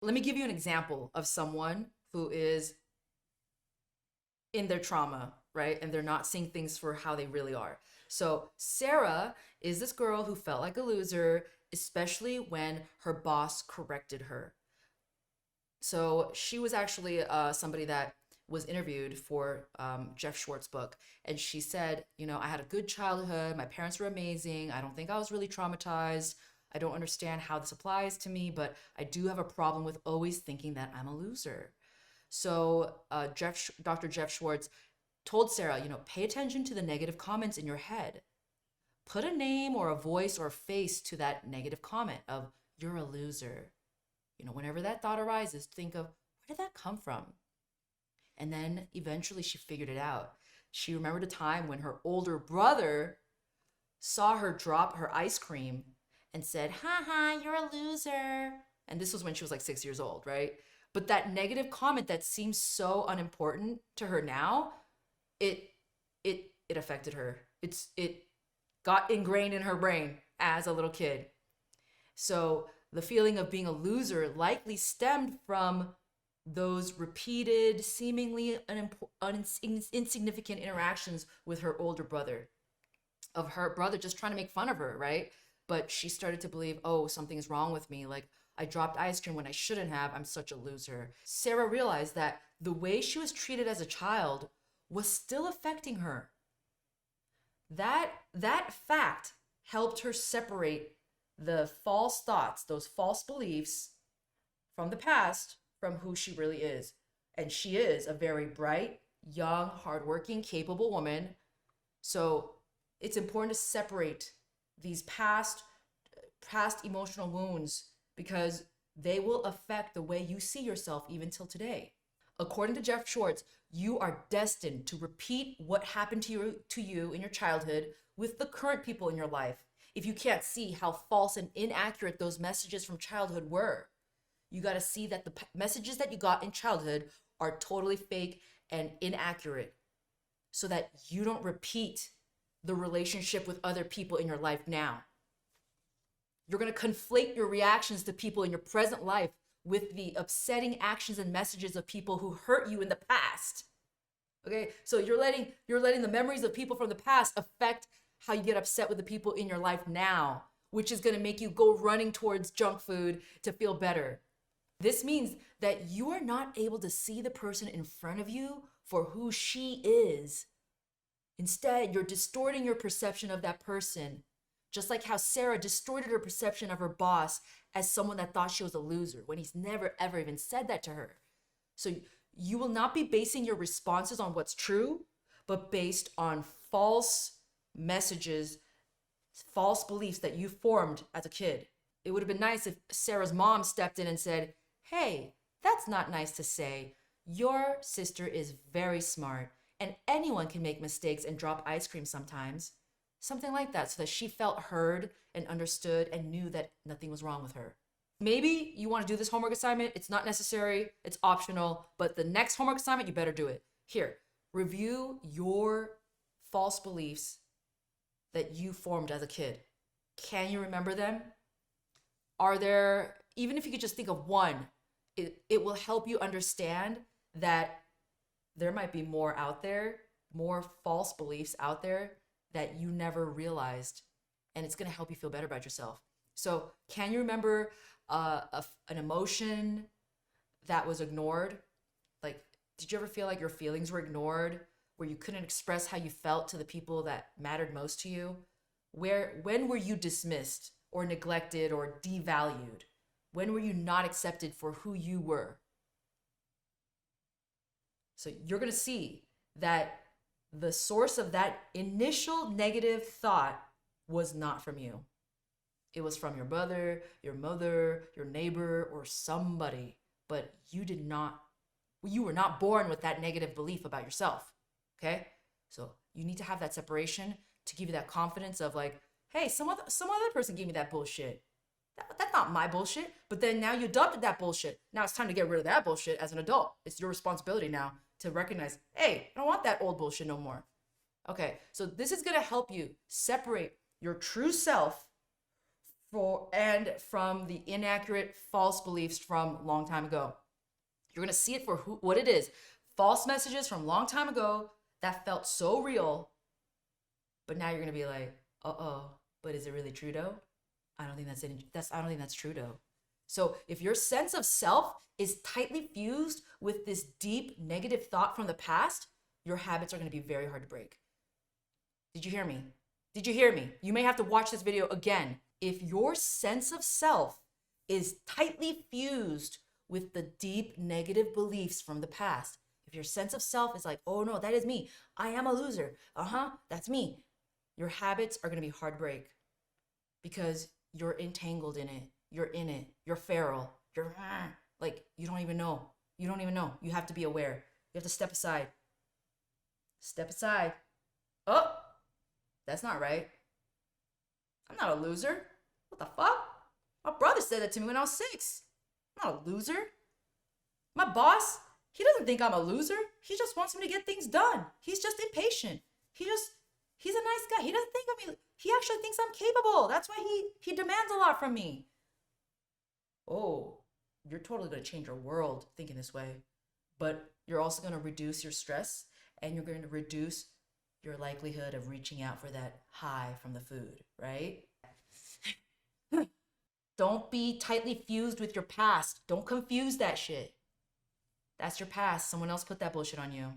Let me give you an example of someone who is in their trauma, right? And they're not seeing things for how they really are. So, Sarah is this girl who felt like a loser, especially when her boss corrected her. So, she was actually somebody that was interviewed for Jeff Schwartz's book. And she said, I had a good childhood. My parents were amazing. I don't think I was really traumatized. I don't understand how this applies to me, but I do have a problem with always thinking that I'm a loser. So Dr. Jeff Schwartz told Sarah, pay attention to the negative comments in your head. Put a name or a voice or a face to that negative comment of you're a loser. Whenever that thought arises, think of where did that come from? And then eventually she figured it out. She remembered a time when her older brother saw her drop her ice cream and said, "Ha ha, you're a loser." And this was when she was like 6 years old, right? But that negative comment that seems so unimportant to her now, it it affected her. It got ingrained in her brain as a little kid. So the feeling of being a loser likely stemmed from those repeated, seemingly insignificant interactions with her older brother, of her brother just trying to make fun of her, right? But she started to believe, oh, something's wrong with me. Like, I dropped ice cream when I shouldn't have. I'm such a loser. Sarah realized that the way she was treated as a child was still affecting her. That fact helped her separate the false thoughts, those false beliefs from the past from who she really is. And she is a very bright, young, hardworking, capable woman. So it's important to separate these past emotional wounds because they will affect the way you see yourself even till today. According to Jeff Schwartz, you are destined to repeat what happened to you in your childhood with the current people in your life. If you can't see how false and inaccurate those messages from childhood were, you got to see that the messages that you got in childhood are totally fake and inaccurate so that you don't repeat the relationship with other people in your life now. You're going to conflate your reactions to people in your present life with the upsetting actions and messages of people who hurt you in the past. Okay? So you're letting the memories of people from the past affect how you get upset with the people in your life now, which is going to make you go running towards junk food to feel better. This means that you are not able to see the person in front of you for who she is. Instead, you're distorting your perception of that person, just like how Sarah distorted her perception of her boss as someone that thought she was a loser when he's never ever even said that to her. So you will not be basing your responses on what's true, but based on false messages, false beliefs that you formed as a kid. It would have been nice if Sarah's mom stepped in and said, "Hey, that's not nice to say. Your sister is very smart, and anyone can make mistakes and drop ice cream sometimes." Something like that, so that she felt heard and understood and knew that nothing was wrong with her. Maybe you want to do this homework assignment. It's not necessary, it's optional, but the next homework assignment, you better do it. Here, review your false beliefs that you formed as a kid. Can you remember them? Are there, even if you could just think of one, it will help you understand that there might be more out there, more false beliefs out there that you never realized, and it's going to help you feel better about yourself. So can you remember an emotion that was ignored? Like, did you ever feel like your feelings were ignored, where you couldn't express how you felt to the people that mattered most to you? When were you dismissed or neglected or devalued? When were you not accepted for who you were? So you're going to see that the source of that initial negative thought was not from you. It was from your brother, your mother, your neighbor, or somebody. But you were not born with that negative belief about yourself. Okay? So you need to have that separation to give you that confidence of like, hey, some other person gave me that bullshit. That's not my bullshit. But then now you adopted that bullshit. Now it's time to get rid of that bullshit as an adult. It's your responsibility now to recognize, hey, I don't want that old bullshit no more. Okay, so this is going to help you separate your true self and from the inaccurate false beliefs from long time ago. You're going to see it for what it is. False messages from long time ago that felt so real, but now you're going to be like, "Uh-oh, but is it really true though?" I don't think I don't think that's true though. So, if your sense of self is tightly fused with this deep negative thought from the past, your habits are going to be very hard to break. Did you hear me? Did you hear me? You may have to watch this video again. If your sense of self is tightly fused with the deep negative beliefs from the past, if your sense of self is like, "Oh no, that is me. I am a loser. That's me." Your habits are going to be hard to break because you're entangled in it. You're in it. You're feral. You're like, you don't even know. You don't even know. You have to be aware. You have to step aside. Step aside. Oh, that's not right. I'm not a loser. What the fuck? My brother said that to me when I was 6. I'm not a loser. My boss, he doesn't think I'm a loser. He just wants me to get things done. He's just impatient. He's a nice guy. He doesn't think of me. He actually thinks I'm capable. That's why he demands a lot from me. Oh, you're totally going to change your world thinking this way. But you're also going to reduce your stress, and you're going to reduce your likelihood of reaching out for that high from the food, right? Don't be tightly fused with your past. Don't confuse that shit. That's your past. Someone else put that bullshit on you.